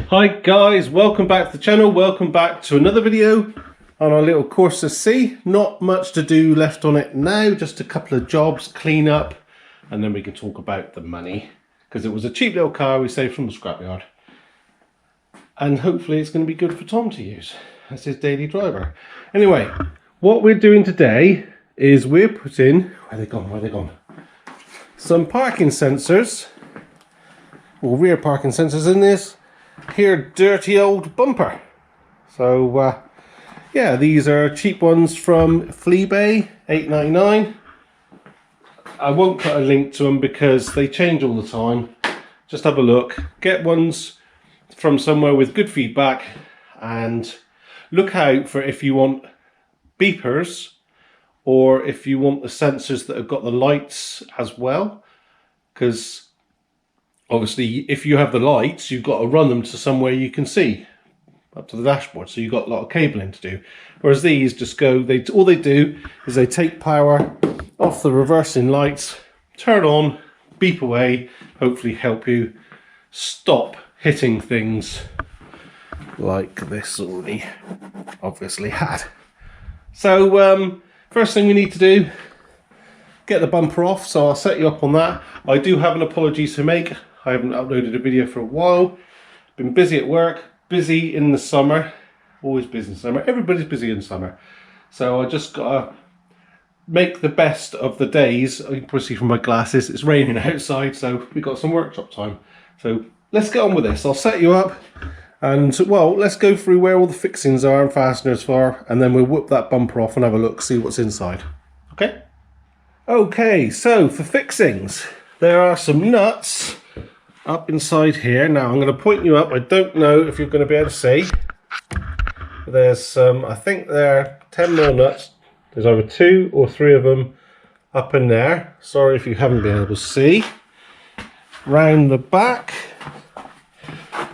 Hi guys, welcome back to the channel, welcome back to another video on our little Corsa C. Not much to do left on it now, just a couple of jobs, clean up, and then we can talk about the money. Because it was a cheap little car we saved from the scrapyard. And hopefully it's going to be good for Tom to use as his daily driver. Anyway, what we're doing today is we're putting, where are they gone? Some parking sensors, or rear parking sensors in this here dirty old bumper. So yeah, these are cheap ones from Fleabay, $8.99. I won't put a link to them because they change all the time. Just have a look, get ones from somewhere with good feedback, and look out for if you want beepers or if you want the sensors that have got the lights as well, because obviously, if you have the lights, you've got to run them to somewhere you can see, up to the dashboard. So you've got a lot of cabling to do. Whereas these just go, all they do is they take power off the reversing lights, turn on, beep away, hopefully help you stop hitting things like this already obviously had. So first thing we need to do, get the bumper off. So I'll set you up on that. I do have an apology to make. I haven't uploaded a video for a while. Been busy at work, busy in the summer. Always busy in summer. Everybody's busy in summer. So I just gotta make the best of the days. You can probably see from my glasses, it's raining outside, so we got some workshop time. So let's get on with this. I'll set you up and, well, let's go through where all the fixings are and fasteners are, and then we'll whip that bumper off and have a look, see what's inside. Okay? Okay, so for fixings, there are some nuts up inside here. Now I'm going to point you up. I don't know if you're going to be able to see. There's some, I think they're 10mm nuts. There's either 2 or 3 of them up in there. Sorry if you haven't been able to see. Round the back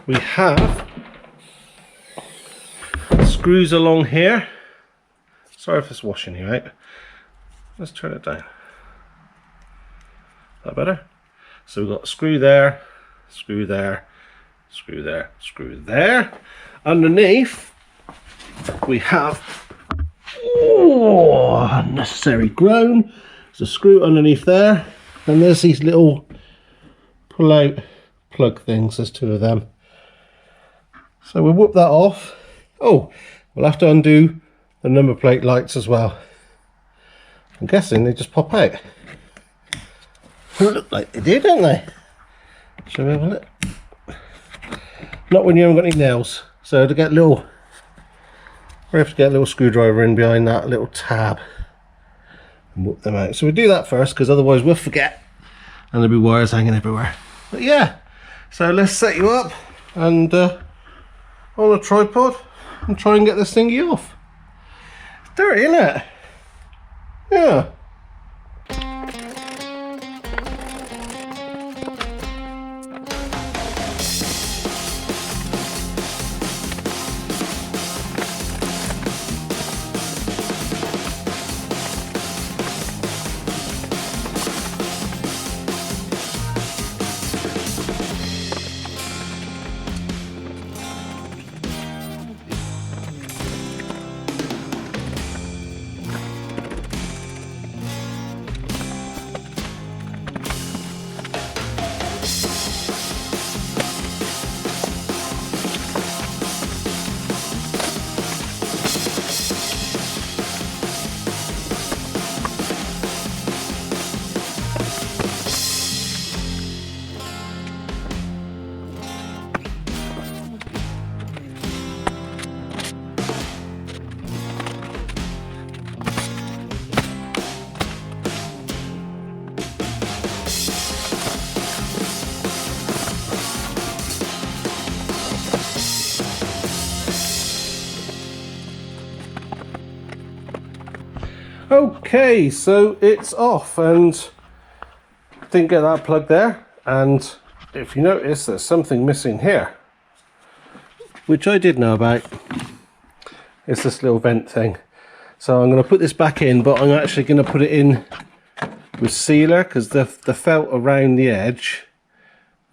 we have screws along here. Sorry if it's washing you out. Let's turn it down. Is that better? So we've got a screw there, screw there, screw there, screw there. Underneath we have, oh, unnecessary groan. There's a screw underneath there, and there's these little pull out plug things. There's 2 of them. So we'll whoop that off. Oh, we'll have to undo the number plate lights as well. I'm guessing they just pop out. They look like they do, don't they? Shall we have a look? Not when you haven't got any nails. So to get a little, we have to get a little screwdriver in behind that little tab and whoop them out. So we do that first, because otherwise we'll forget and there'll be wires hanging everywhere. But yeah, so let's set you up and on a tripod and try and get this thingy off. It's dirty, isn't it? Yeah. Okay, so it's off, and didn't get that plug there, and if you notice there's something missing here, which I did know about. It's this little vent thing. So I'm going to put this back in, but I'm actually going to put it in with sealer, because the felt around the edge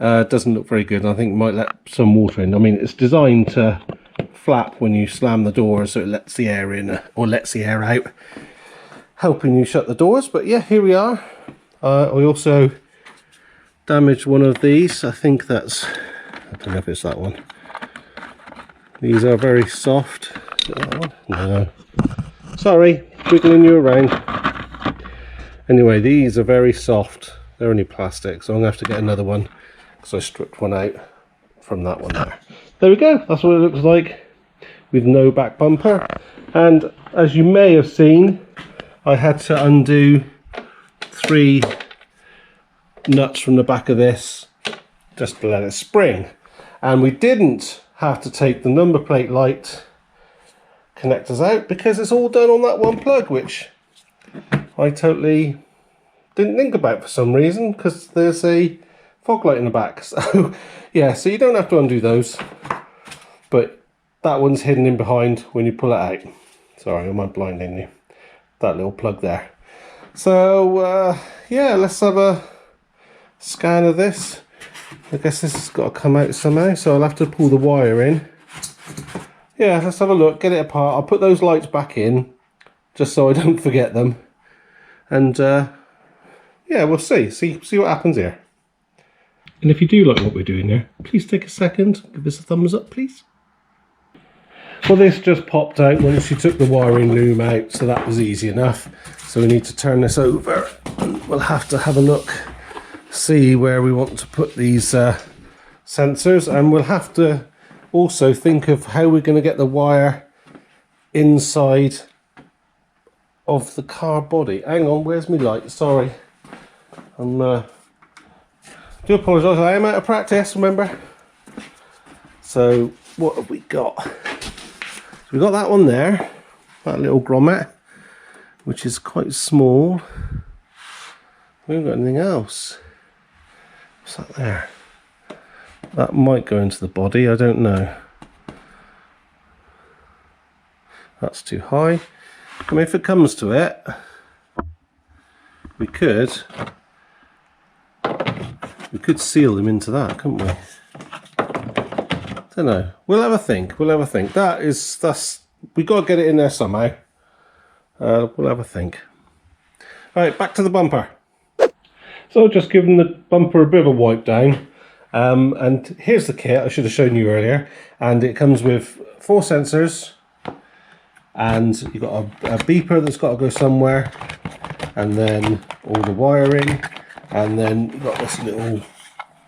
doesn't look very good. I think it might let some water in. I mean, it's designed to flap when you slam the door, so it lets the air in or lets the air out, helping you shut the doors. But yeah, here we are. I also damaged one of these. I think that's, I don't know if it's that one. These are very soft. Is it that one? No. Sorry, wiggling you around. Anyway, these are very soft. They're only plastic, so I'm going to have to get another one because I stripped one out from that one there. There we go. That's what it looks like with no back bumper. And as you may have seen, I had to undo 3 nuts from the back of this just to let it spring. And we didn't have to take the number plate light connectors out because it's all done on that one plug, which I totally didn't think about for some reason, because there's a fog light in the back. So yeah, so you don't have to undo those, but that one's hidden in behind when you pull it out. Sorry, am I blinding you? That little plug there. So yeah, let's have a scan of this. I guess this has got to come out somehow, so I'll have to pull the wire in. Yeah, let's have a look, get it apart. I'll put those lights back in just so I don't forget them. And yeah, we'll see what happens here. And if you do like what we're doing here, please take a second, give us a thumbs up, please. Well, this just popped out once you took the wiring loom out, so that was easy enough. So we need to turn this over, and we'll have to have a look, see where we want to put these sensors, and we'll have to also think of how we're going to get the wire inside of the car body. Hang on, where's my light? Sorry, do apologise, I am out of practice, remember. So what have we got? So we got that one there, that little grommet, which is quite small. We haven't got anything else. What's that there? That might go into the body, I don't know. That's too high. I mean, if it comes to it, we could seal them into that, couldn't we? Don't know. We'll have a think. That's we got to get it in there somehow. We'll have a think. All right, back to the bumper. So just giving the bumper a bit of a wipe down. And here's the kit I should have shown you earlier, and it comes with 4 sensors, and you've got a beeper that's got to go somewhere, and then all the wiring, and then you've got this little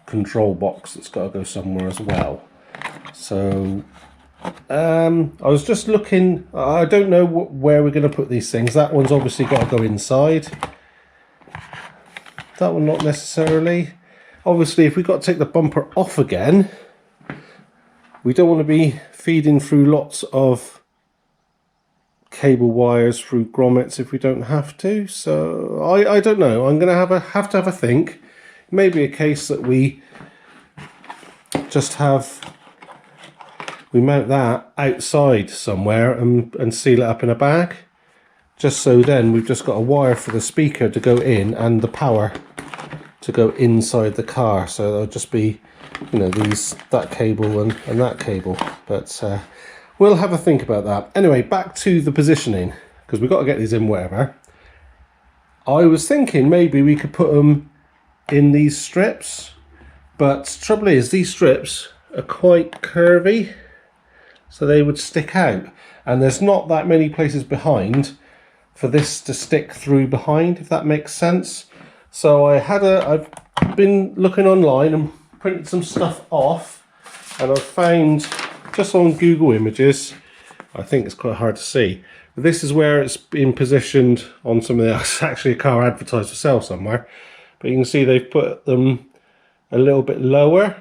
control box that's got to go somewhere as well. So I was just looking, I don't know where we're going to put these things. That one's obviously got to go inside, that one not necessarily. Obviously, if we've got to take the bumper off again, we don't want to be feeding through lots of cable wires through grommets if we don't have to. So I don't know. I'm going to have to have a think. Maybe a case that we just we mount that outside somewhere and seal it up in a bag. Just so then we've just got a wire for the speaker to go in and the power to go inside the car, so there'll just be, you know, that cable and that cable. But we'll have a think about that. Anyway, back to the positioning, because we've got to get these in wherever. I was thinking maybe we could put them in these strips, but the trouble is these strips are quite curvy, so they would stick out, and there's not that many places behind for this to stick through behind, if that makes sense. So I've been looking online and printed some stuff off, and I've found just on Google Images, I think it's quite hard to see, but this is where it's been positioned on something else, actually a car advertised for sale somewhere, but you can see they've put them a little bit lower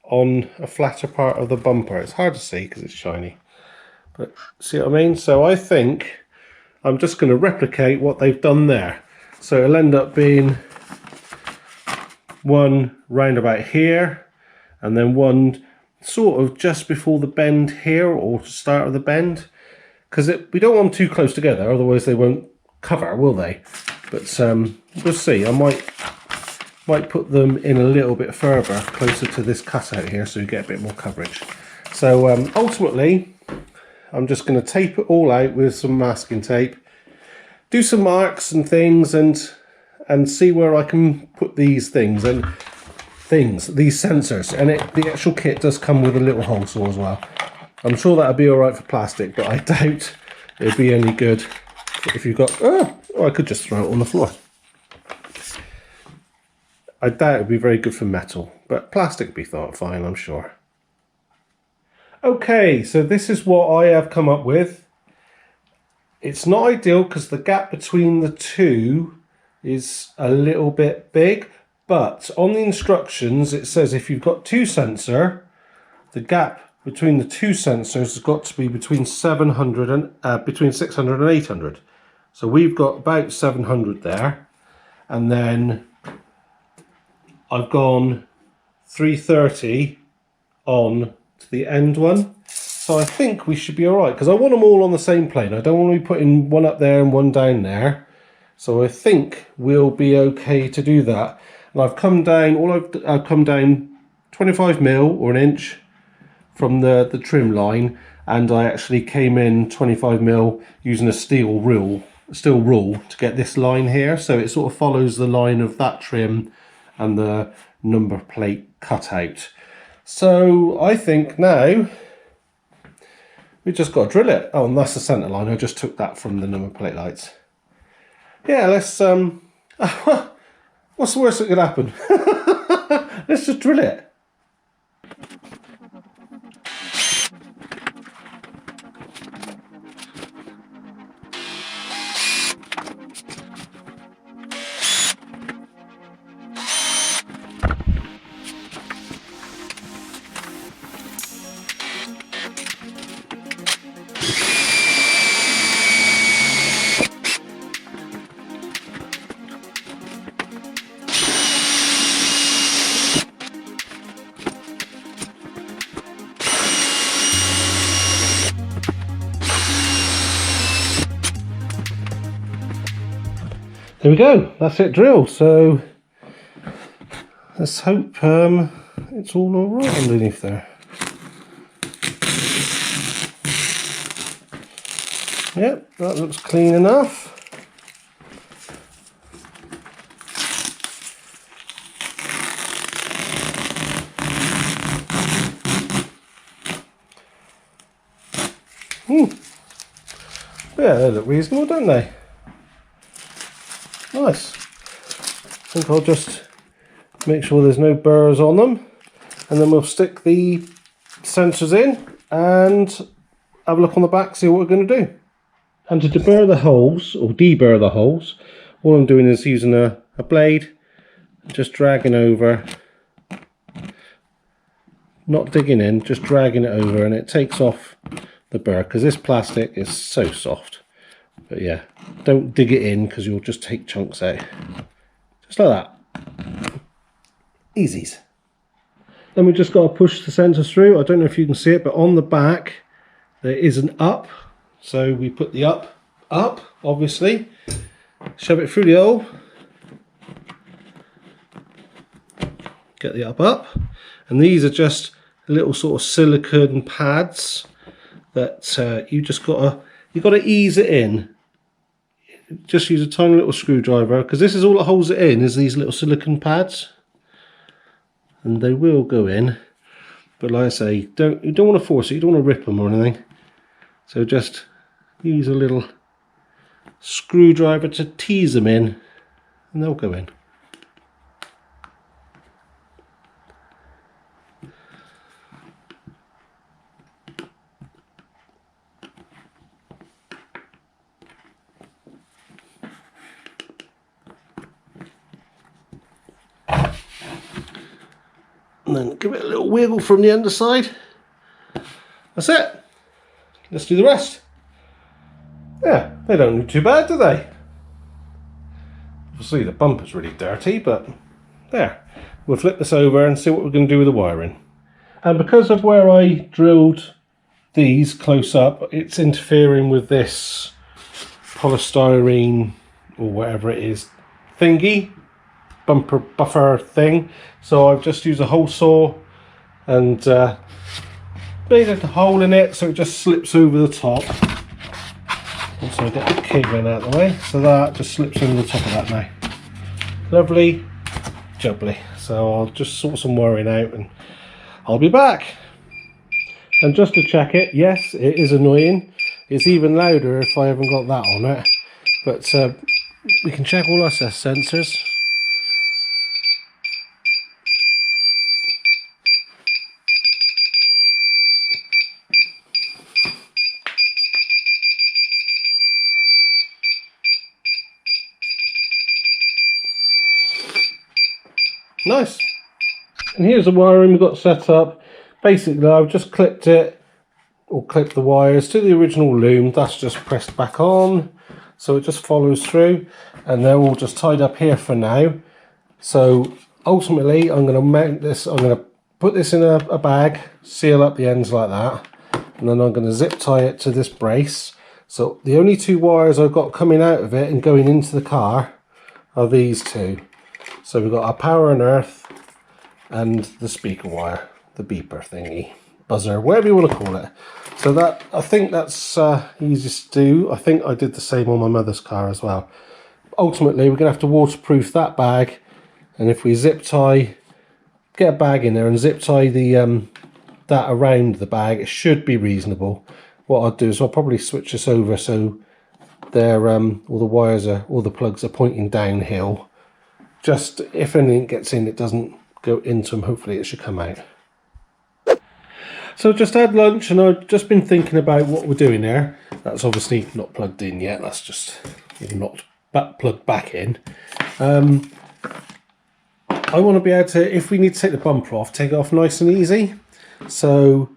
on a flatter part of the bumper. It's hard to see because it's shiny, but see what I mean? So I think I'm just going to replicate what they've done there. So it'll end up being one round about here, and then one sort of just before the bend here, or the start of the bend, because we don't want them too close together, otherwise they won't cover, will they? But we'll see. I might Might put them in a little bit further, closer to this cutout here, so you get a bit more coverage. So ultimately, I'm just going to tape it all out with some masking tape, do some marks and things, and see where I can put these things and these sensors. And the actual kit does come with a little hole saw as well. I'm sure that'll be all right for plastic, but I doubt it'll be any good if you've got. Oh, I could just throw it on the floor. I doubt it'd be very good for metal, but plastic would be fine, I'm sure. Okay, so this is what I have come up with. It's not ideal because the gap between the two is a little bit big, but on the instructions it says if you've got two sensor, the gap between the two sensors has got to be between 600 and 800. So we've got about 700 there, and then I've gone 330 on to the end one. So I think we should be all right, because I want them all on the same plane. I don't want to be putting one up there and one down there. So I think we'll be okay to do that. And I've come down, I've come down 25 mil or an inch from the trim line, and I actually came in 25 mil using a steel rule to get this line here. So it sort of follows the line of that trim and the number plate cutout. So I think now we just got to drill it. Oh, and that's the centre line. I just took that from the number plate lights. Yeah, let's what's the worst that could happen? Let's just drill it. There we go, that's it drilled. So let's hope it's all alright underneath there. Yep, that looks clean enough. Yeah, they look reasonable, don't they? Nice. I think I'll just make sure there's no burrs on them, and then we'll stick the sensors in and have a look on the back, see what we're going to do. And to deburr the holes, or deburr the holes, all I'm doing is using a blade, just dragging over, not digging in, just dragging it over, and it takes off the burr, because this plastic is so soft. But yeah, don't dig it in because you'll just take chunks out. Just like that. Easies. Then we just got to push the sensor through. I don't know if you can see it, but on the back there is an up. So we put the up, obviously. Shove it through the hole. Get the up. And these are just little sort of silicone pads that you got to ease it in. Just use a tiny little screwdriver, because this is all that holds it in, is these little silicone pads, and they will go in. But like I say, you don't want to force it, you don't want to rip them or anything. So just use a little screwdriver to tease them in, and they'll go in. And then give it a little wiggle from the underside. That's it. Let's do the rest. Yeah, they don't look too bad, do they? Obviously the bumper's really dirty, but there. We'll flip this over and see what we're going to do with the wiring. And because of where I drilled these close up, it's interfering with this polystyrene or whatever it is thingy. bumper buffer thing. So I've just used a hole saw and made a hole in it so it just slips over the top. Also get the cabling out of the way, so that just slips over the top of that now. Lovely jubbly. So I'll just sort some wiring out and I'll be back. And just to check it, yes, it is annoying. It's even louder if I haven't got that on it. But we can check all our sensors. Nice. And here's the wiring we've got set up. Basically, I've just clipped it, or clipped the wires to the original loom. That's just pressed back on, so it just follows through, and they're all just tied up here for now. So ultimately, I'm going to mount this. I'm going to put this in a bag, seal up the ends like that, and then I'm going to zip tie it to this brace. So the only two wires I've got coming out of it and going into the car are these two. So we've got our power and earth and the speaker wire, the beeper thingy, buzzer, whatever you want to call it. So that, I think that's easiest to do. I think I did the same on my mother's car as well. Ultimately, we're going to have to waterproof that bag, and if we zip tie, get a bag in there and zip tie the that around the bag, it should be reasonable. What I'll do is I'll probably switch this over so they're all the wires are, all the plugs are pointing downhill. Just if anything gets in, it doesn't go into them. Hopefully it should come out. So just had lunch and I've just been thinking about what we're doing there. That's obviously not plugged in yet. That's just not plugged back in. I want to be able to, if we need to take the bumper off, take it off nice and easy. So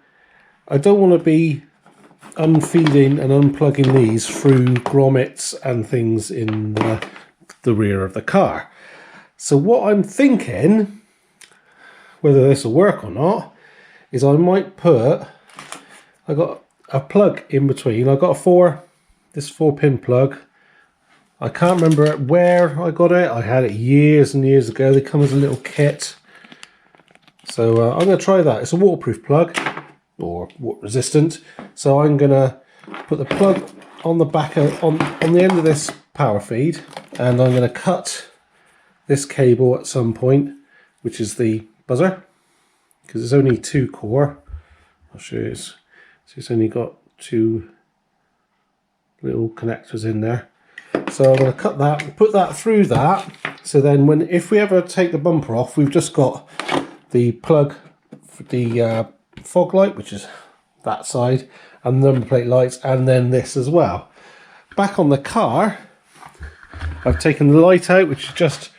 I don't want to be unfeeding and unplugging these through grommets and things in the rear of the car. So what I'm thinking, whether this will work or not, is I might put, I got a plug in between. I got this 4-pin plug. I can't remember where I got it. I had it years and years ago. They come as a little kit. So I'm going to try that. It's a waterproof plug, or water resistant. So I'm going to put the plug on the back of, on the end of this power feed, and I'm going to cut this cable at some point, which is the buzzer, because it's only 2 core. I'll show you. So it's only got 2 little connectors in there. So I'm going to cut that and put that through that. So then if we ever take the bumper off, we've just got the plug for the fog light, which is that side, and the number plate lights, and then this as well. Back on the car, I've taken the light out, which is just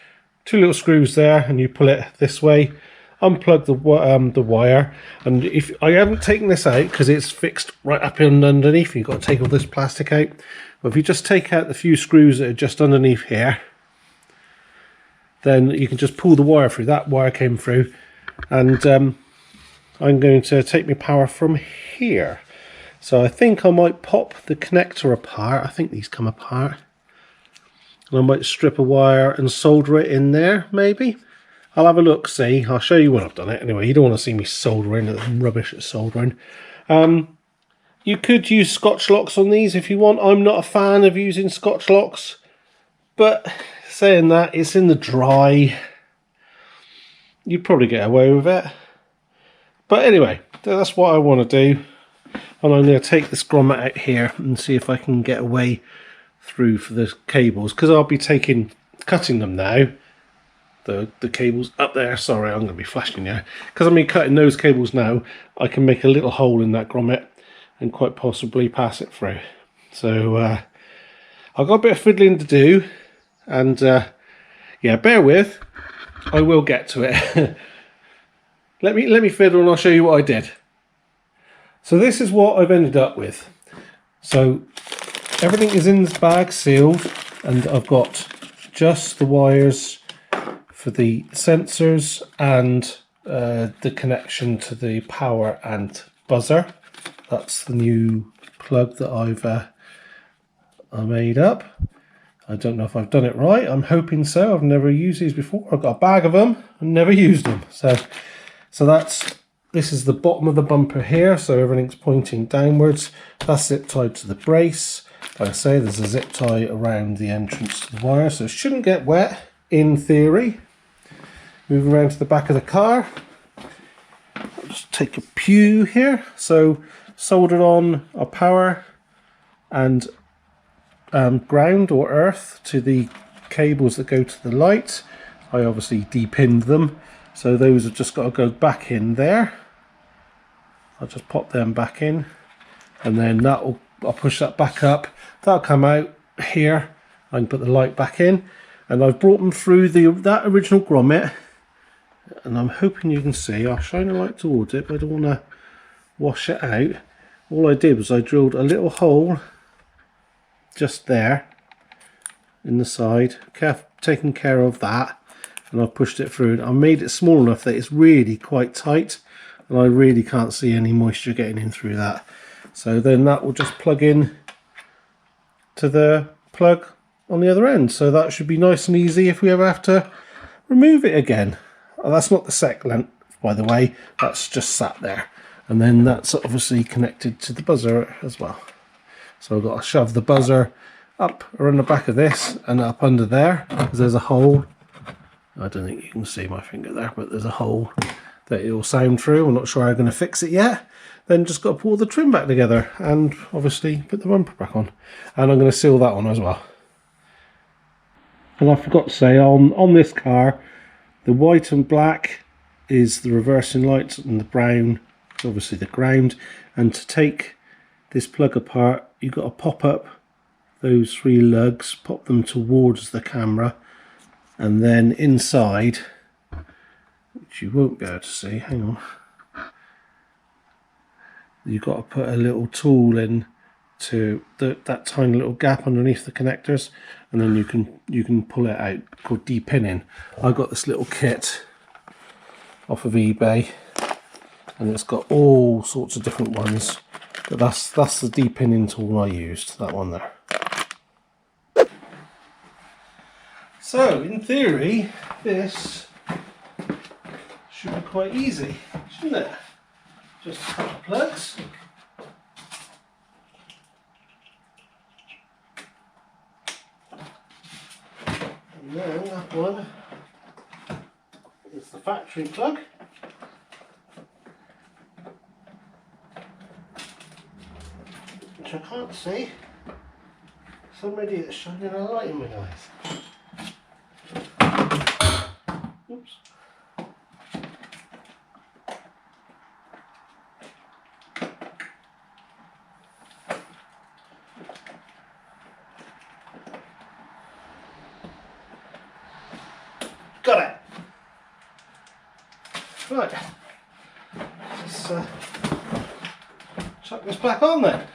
2 little screws there, and you pull it this way, unplug the wire, and if I haven't taken this out because it's fixed right up and underneath, you've got to take all this plastic out. But if you just take out the few screws that are just underneath here, then you can just pull the wire through. That wire came through, and I'm going to take my power from here. So I think I might pop the connector apart. I think these come apart. And I might strip a wire and solder it in there, maybe. I'll have a look, see. I'll show you when I've done it. Anyway, you don't want to see me soldering. It's rubbish at soldering. You could use Scotch locks on these if you want. I'm not a fan of using Scotch locks. But saying that, it's in the dry. You'd probably get away with it. But anyway, that's what I want to do. And I'm going to take this grommet out here and see if I can get away through for the cables, because I'll be cutting them now. The cables up there, sorry, I'm going to be flashing you. Because I'm cutting those cables now, I can make a little hole in that grommet and quite possibly pass it through. So I've got a bit of fiddling to do, and yeah, bear with, I will get to it. let me fiddle and I'll show you what I did. So this is what I've ended up with. So everything is in this bag sealed, and I've got just the wires for the sensors and the connection to the power and buzzer. That's the new plug that I made up. I don't know if I've done it right. I'm hoping so. I've never used these before. I've got a bag of them and never used them. So this is the bottom of the bumper here, so everything's pointing downwards. That's zip tied to the brace. Like I say, there's a zip tie around the entrance to the wire, so it shouldn't get wet in theory. Moving around to the back of the car. I'll just take a pew here. So soldered on our power and ground or earth to the cables that go to the light. I obviously depinned them, so those have just got to go back in there. I'll just pop them back in, and then I'll push that back up. That'll come out here. I can put the light back in, and I've brought them through that original grommet, and I'm hoping you can see. I'll shine a light towards it, but I don't want to wash it out. All I did was I drilled a little hole just there in the side, taking care of that, and I've pushed it through. I made it small enough that it's really quite tight, and I really can't see any moisture getting in through that. So then that will just plug in to the plug on the other end. So that should be nice and easy if we ever have to remove it again. Oh, that's not the sec length, by the way, that's just sat there. And then that's obviously connected to the buzzer as well. So I've got to shove the buzzer up around the back of this and up under there, because there's a hole. I don't think you can see my finger there, but there's a hole that it will sound through. I'm not sure how I'm going to fix it yet. Then just got to pull the trim back together and obviously put the bumper back on. And I'm going to seal that one as well. And I forgot to say, on this car, the white and black is the reversing lights, and the brown is obviously the ground. And to take this plug apart, you've got to pop up those 3 lugs, pop them towards the camera, and then inside, which you won't be able to see, hang on, you've got to put a little tool in to that tiny little gap underneath the connectors, and then you can pull it out, called depinning. I got this little kit off of eBay, and it's got all sorts of different ones, but that's the depinning tool I used, that one there. So in theory this should be quite easy, shouldn't it? Just a couple of plugs. And then that one is the factory plug. Which I can't see. Somebody that's shining a light in my eyes. Oops. Got it. Right. Let's chuck this back on then.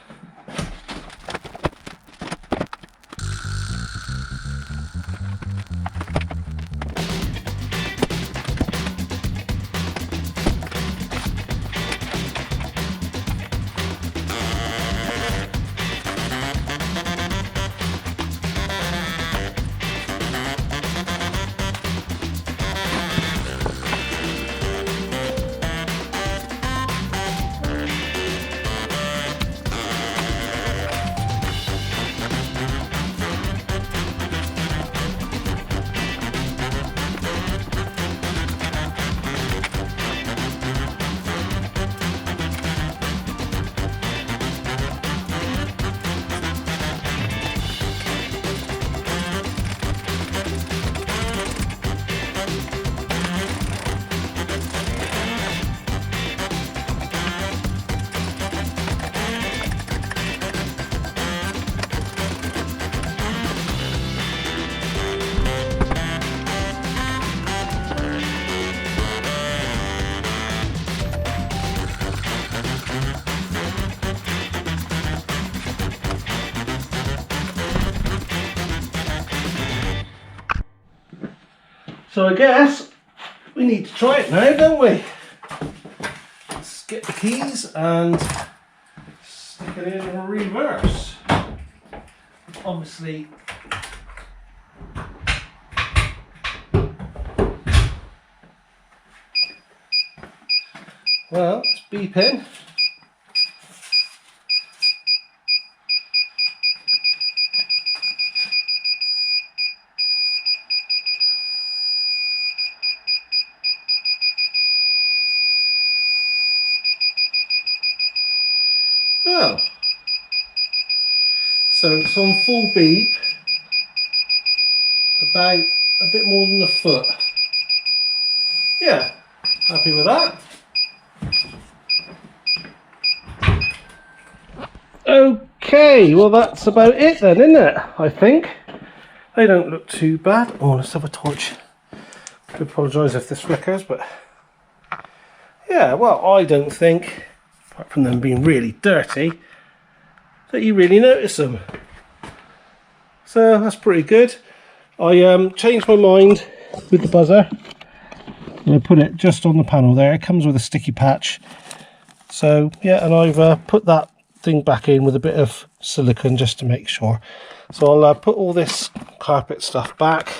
So I guess we need to try it now, don't we? Let's get the keys and stick it in reverse. Obviously beeping. Well, so it's on full beep, about a bit more than a foot. Yeah, happy with that. Okay, well that's about it then, isn't it? I think. They don't look too bad. Oh, let's have a torch. I apologise if this flickers, but yeah, well, I don't think, apart from them being really dirty, that you really notice them. So that's pretty good. I changed my mind with the buzzer. I put it just on the panel there. It comes with a sticky patch. So yeah, and I've put that thing back in with a bit of silicone just to make sure. So I'll put all this carpet stuff back,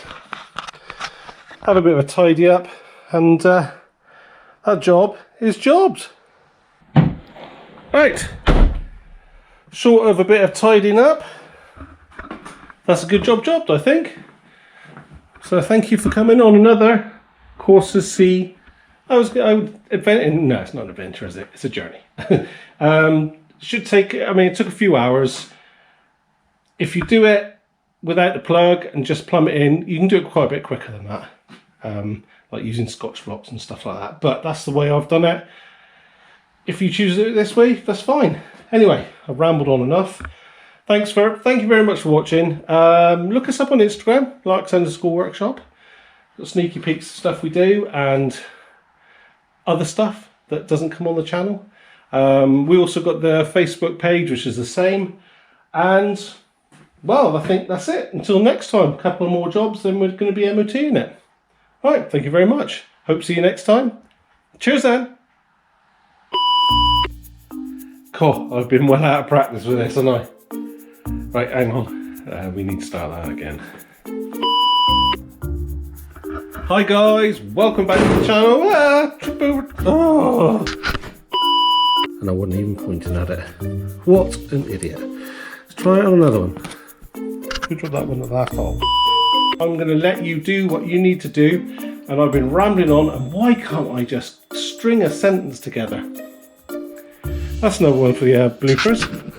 have a bit of a tidy up, and that job is jobbed. Right, short of a bit of tidying up, that's a good job jobbed, I think. So thank you for coming on another Corsa C. I would adventure. No, it's not an adventure, is it? It's a journey. Should take, I mean, it took a few hours. If you do it without the plug and just plumb it in, you can do it quite a bit quicker than that. Like using Scotch blocks and stuff like that. But that's the way I've done it. If you choose to do it this way, that's fine. Anyway, I've rambled on enough. Thank you very much for watching. Look us up on Instagram, Larks_workshop. Got sneaky peeks of stuff we do and other stuff that doesn't come on the channel. We also got the Facebook page, which is the same. And well, I think that's it. Until next time, a couple more jobs, then we're going to be MOTing it. Right, thank you very much. Hope to see you next time. Cheers then. Cool, I've been well out of practice with this, haven't I? Right, hang on. We need to start that again. Hi guys, welcome back to the channel. Trip over. Oh. And I wasn't even pointing at it. What an idiot. Let's try it on another one. Who dropped that one at that hole? I'm going to let you do what you need to do, and I've been rambling on, and why can't I just string a sentence together? That's another one for the bloopers.